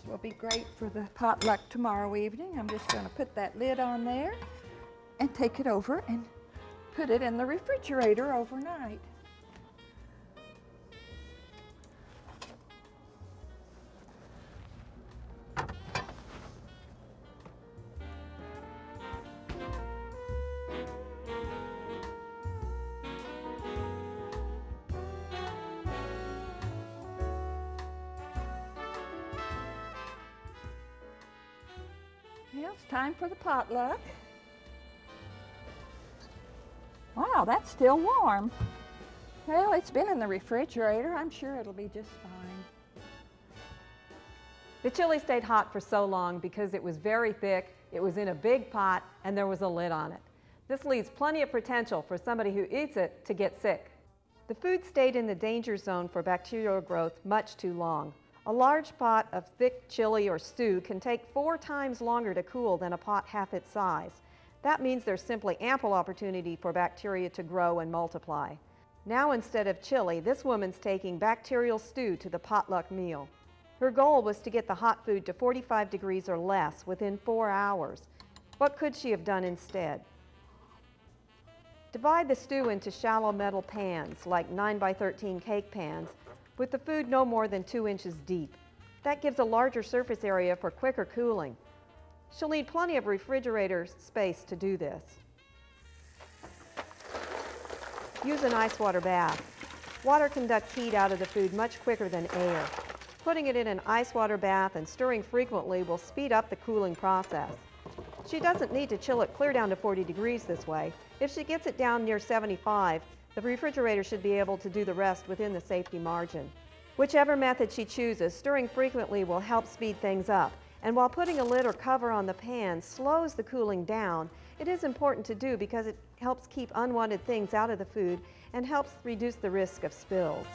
will be great for the potluck tomorrow evening. I'm just going to put that lid on there and take it over and put it in the refrigerator overnight. Well, it's time for the potluck. Wow, that's still warm. Well, it's been in the refrigerator. I'm sure it'll be just fine. The chili stayed hot for so long because it was very thick, it was in a big pot, and there was a lid on it. This leaves plenty of potential for somebody who eats it to get sick. The food stayed in the danger zone for bacterial growth much too long. A large pot of thick chili or stew can take 4 times longer to cool than a pot half its size. That means there's simply ample opportunity for bacteria to grow and multiply. Now instead of chili, this woman's taking bacterial stew to the potluck meal. Her goal was to get the hot food to 45 degrees or less within 4 hours. What could she have done instead? Divide the stew into shallow metal pans, like 9 by 13 cake pans, with the food no more than 2 inches deep. That gives a larger surface area for quicker cooling. She'll need plenty of refrigerator space to do this. Use an ice water bath. Water conducts heat out of the food much quicker than air. Putting it in an ice water bath and stirring frequently will speed up the cooling process. She doesn't need to chill it clear down to 40 degrees this way. If she gets it down near 75, the refrigerator should be able to do the rest within the safety margin. Whichever method she chooses, stirring frequently will help speed things up. And while putting a lid or cover on the pan slows the cooling down, it is important to do because it helps keep unwanted things out of the food and helps reduce the risk of spills.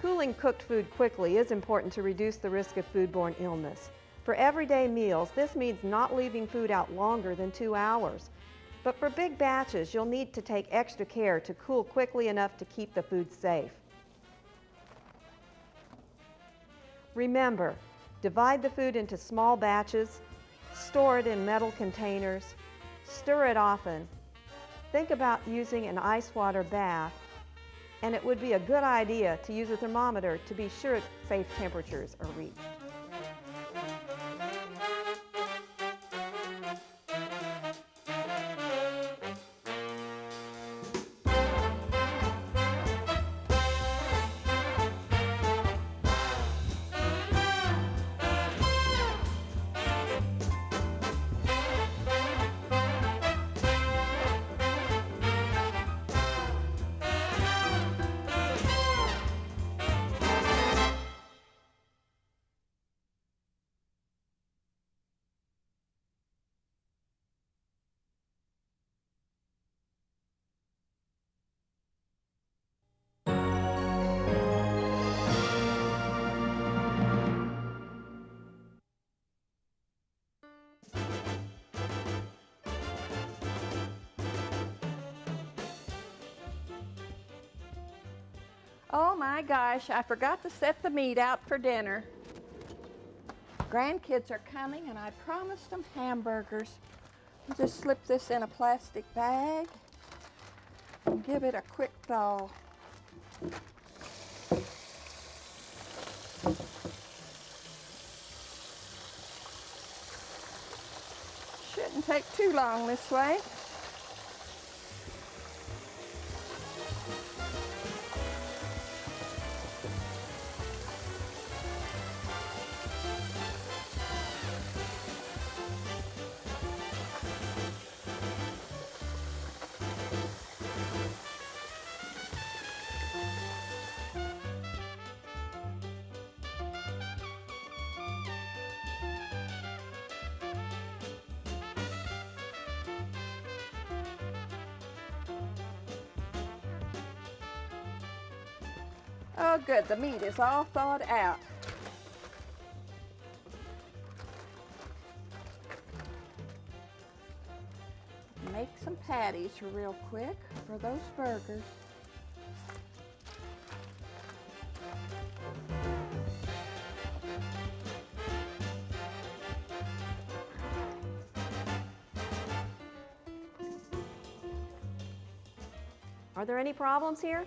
Cooling cooked food quickly is important to reduce the risk of foodborne illness. For everyday meals, this means not leaving food out longer than 2 hours. But for big batches, you'll need to take extra care to cool quickly enough to keep the food safe. Remember, divide the food into small batches, store it in metal containers, stir it often. Think about using an ice water bath, and it would be a good idea to use a thermometer to be sure safe temperatures are reached. Oh my gosh, I forgot to set the meat out for dinner. Grandkids are coming and I promised them hamburgers. I'll just slip this in a plastic bag and give it a quick thaw. Shouldn't take too long this way. Oh good, the meat is all thawed out. Make some patties real quick for those burgers. Are there any problems here?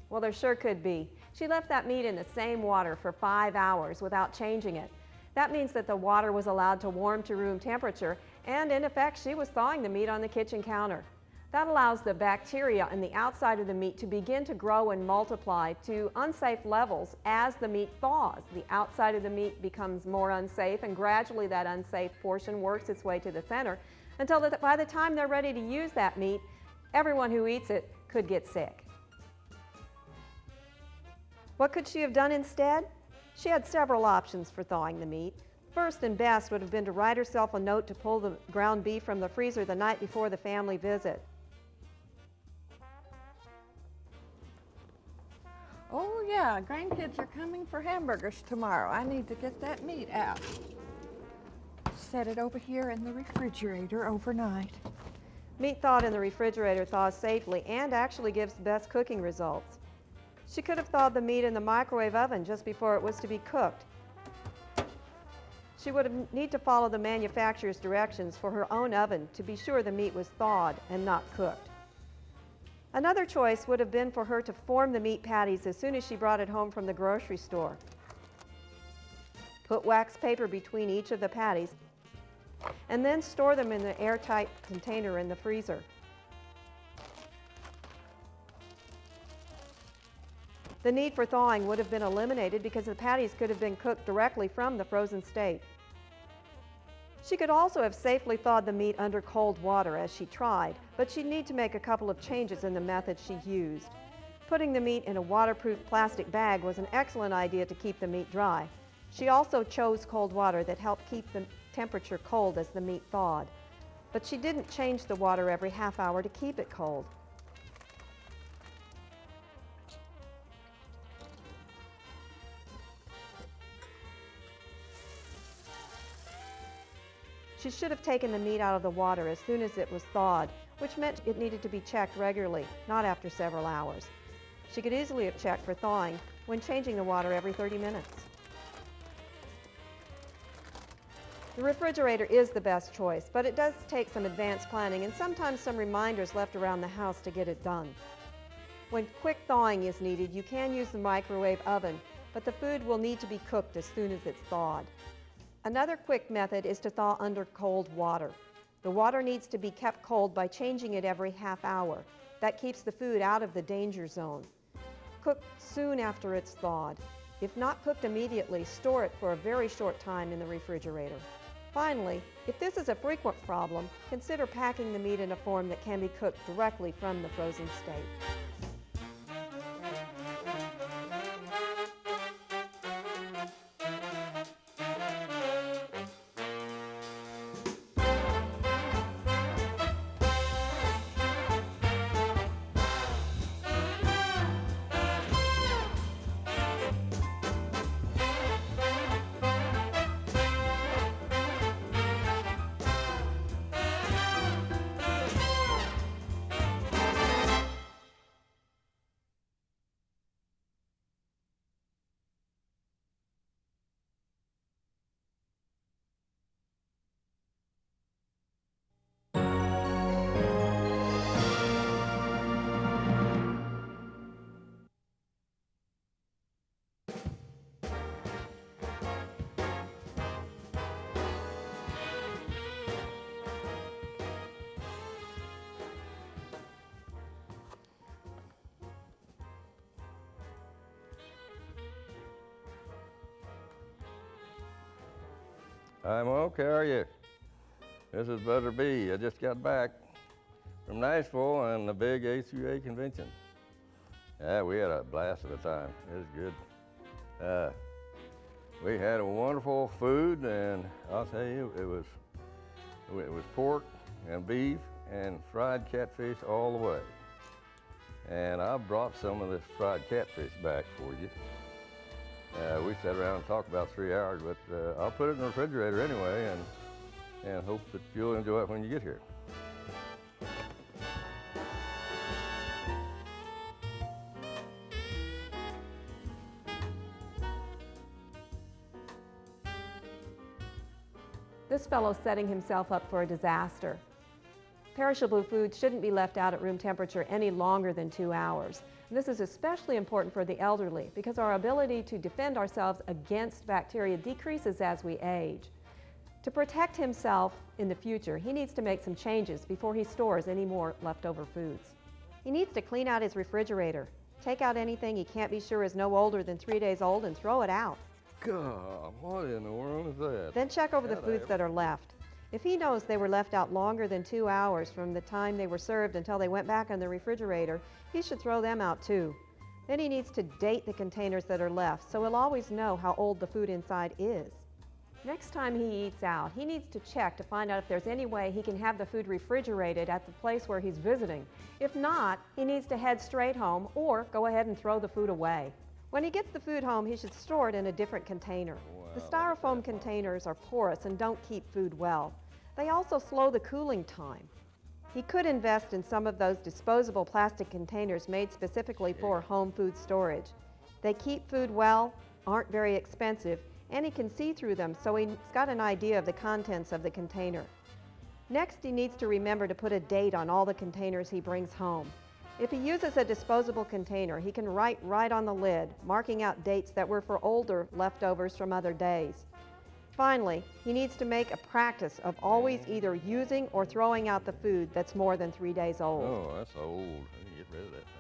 Well, there sure could be. She left that meat in the same water for 5 hours without changing it. That means that the water was allowed to warm to room temperature, and in effect, she was thawing the meat on the kitchen counter. That allows the bacteria in the outside of the meat to begin to grow and multiply to unsafe levels as the meat thaws. The outside of the meat becomes more unsafe, and gradually that unsafe portion works its way to the center until by the time they're ready to use that meat, everyone who eats it could get sick. What could she have done instead? She had several options for thawing the meat. First and best would have been to write herself a note to pull the ground beef from the freezer the night before the family visit. Oh yeah, grandkids are coming for hamburgers tomorrow. I need to get that meat out. Set it over here in the refrigerator overnight. Meat thawed in the refrigerator thaws safely and actually gives the best cooking results. She could have thawed the meat in the microwave oven just before it was to be cooked. She would need to follow the manufacturer's directions for her own oven to be sure the meat was thawed and not cooked. Another choice would have been for her to form the meat patties as soon as she brought it home from the grocery store. Put wax paper between each of the patties and then store them in the airtight container in the freezer. The need for thawing would have been eliminated because the patties could have been cooked directly from the frozen state. She could also have safely thawed the meat under cold water as she tried, but she'd need to make a couple of changes in the method she used. Putting the meat in a waterproof plastic bag was an excellent idea to keep the meat dry. She also chose cold water that helped keep the temperature cold as the meat thawed, but she didn't change the water every half hour to keep it cold. She should have taken the meat out of the water as soon as it was thawed, which meant it needed to be checked regularly, not after several hours. She could easily have checked for thawing when changing the water every 30 minutes. The refrigerator is the best choice, but it does take some advanced planning and sometimes some reminders left around the house to get it done. When quick thawing is needed, you can use the microwave oven, but the food will need to be cooked as soon as it's thawed. Another quick method is to thaw under cold water. The water needs to be kept cold by changing it every half hour. That keeps the food out of the danger zone. Cook soon after it's thawed. If not cooked immediately, store it for a very short time in the refrigerator. Finally, if this is a frequent problem, consider packing the meat in a form that can be cooked directly from the frozen state. I'm okay, how are you? This is Butter B. I just got back from Nashville and the big ACA convention. Yeah, we had a blast of a time. It was good. We had a wonderful food, and I'll tell you, it was pork and beef and fried catfish all the way. And I brought some of this fried catfish back for you. We sat around and talked about 3 hours, but I'll put it in the refrigerator anyway and hope that you'll enjoy it when you get here. This fellow's setting himself up for a disaster. Perishable foods shouldn't be left out at room temperature any longer than 2 hours. And this is especially important for the elderly because our ability to defend ourselves against bacteria decreases as we age. To protect himself in the future, he needs to make some changes before he stores any more leftover foods. He needs to clean out his refrigerator. Take out anything he can't be sure is no older than 3 days old and throw it out. God, what in the world is that? Then check over the foods that are left. If he knows they were left out longer than 2 hours from the time they were served until they went back in the refrigerator, he should throw them out too. Then he needs to date the containers that are left so he'll always know how old the food inside is. Next time he eats out, he needs to check to find out if there's any way he can have the food refrigerated at the place where he's visiting. If not, he needs to head straight home or go ahead and throw the food away. When he gets the food home, he should store it in a different container. The styrofoam containers are porous and don't keep food well. They also slow the cooling time. He could invest in some of those disposable plastic containers made specifically for home food storage. They keep food well, aren't very expensive, and he can see through them so he's got an idea of the contents of the container. Next, he needs to remember to put a date on all the containers he brings home. If he uses a disposable container, he can write right on the lid, marking out dates that were for older leftovers from other days. Finally, he needs to make a practice of always either using or throwing out the food that's more than 3 days old. Oh, that's old. I need to get rid of that thing.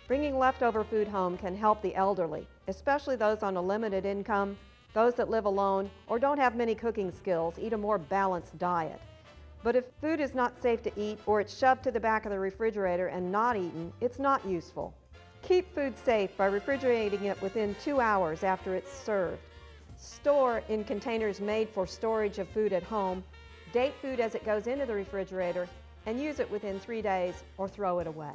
Bringing leftover food home can help the elderly, especially those on a limited income, those that live alone, or don't have many cooking skills, eat a more balanced diet. But if food is not safe to eat or it's shoved to the back of the refrigerator and not eaten, it's not useful. Keep food safe by refrigerating it within 2 hours after it's served. Store in containers made for storage of food at home, date food as it goes into the refrigerator, and use it within 3 days or throw it away.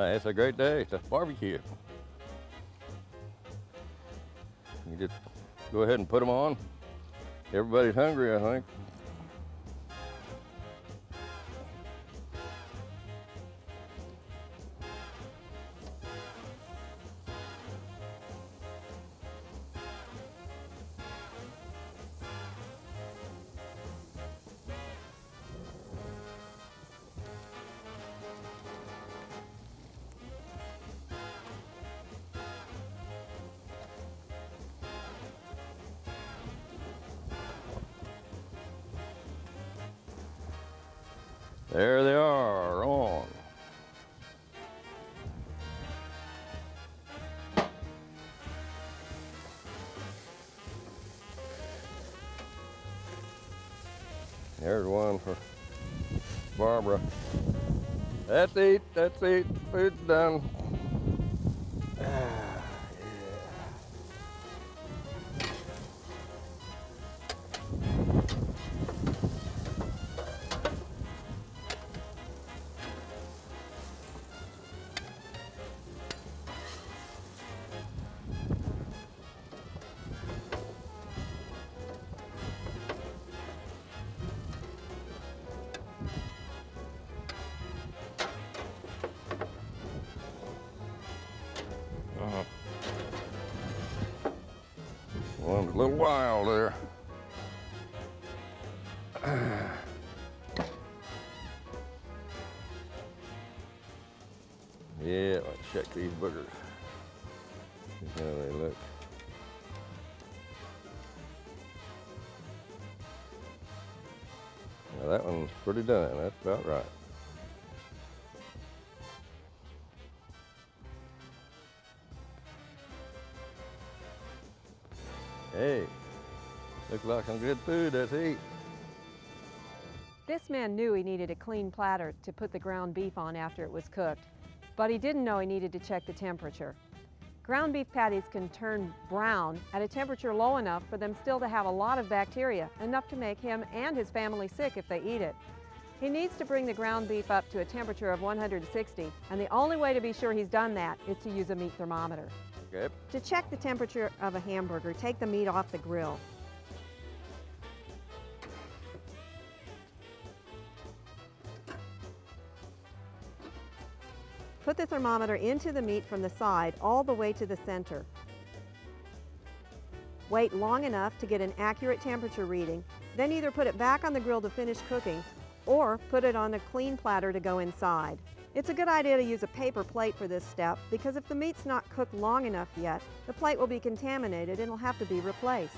It's a great day to barbecue. You just go ahead and put them on. Everybody's hungry, I think. There they are, on. There's one for Barbara. That's eat, food's done. One's a little wild there. Yeah, let's check these boogers. See how they look. that one's pretty done. That's about right. Hey, looks like some good food, that's eat. This man knew he needed a clean platter to put the ground beef on after it was cooked, but he didn't know he needed to check the temperature. Ground beef patties can turn brown at a temperature low enough for them still to have a lot of bacteria, enough to make him and his family sick if they eat it. He needs to bring the ground beef up to a temperature of 160, and the only way to be sure he's done that is to use a meat thermometer. Okay. To check the temperature of a hamburger, take the meat off the grill. Put the thermometer into the meat from the side all the way to the center. Wait long enough to get an accurate temperature reading, then either put it back on the grill to finish cooking or put it on a clean platter to go inside. It's a good idea to use a paper plate for this step because if the meat's not cooked long enough yet, the plate will be contaminated and will have to be replaced.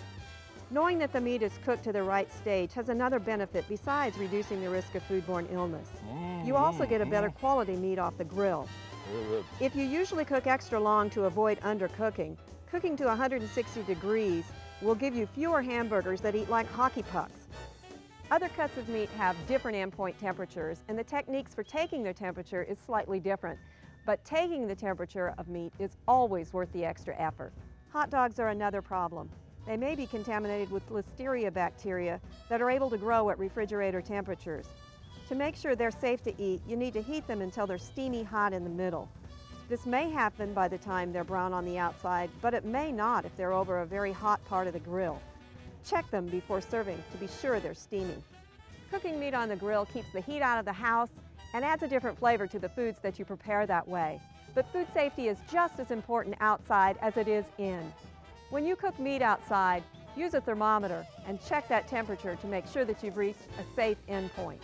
Knowing that the meat is cooked to the right stage has another benefit besides reducing the risk of foodborne illness. You also get a better quality meat off the grill. If you usually cook extra long to avoid undercooking, cooking to 160 degrees will give you fewer hamburgers that eat like hockey pucks. Other cuts of meat have different endpoint temperatures, and the techniques for taking their temperature is slightly different. But taking the temperature of meat is always worth the extra effort. Hot dogs are another problem. They may be contaminated with listeria bacteria that are able to grow at refrigerator temperatures. To make sure they're safe to eat, you need to heat them until they're steamy hot in the middle. This may happen by the time they're brown on the outside, but it may not if they're over a very hot part of the grill. Check them before serving to be sure they're steamy. Cooking meat on the grill keeps the heat out of the house and adds a different flavor to the foods that you prepare that way. But food safety is just as important outside as it is in. When you cook meat outside, use a thermometer and check that temperature to make sure that you've reached a safe endpoint.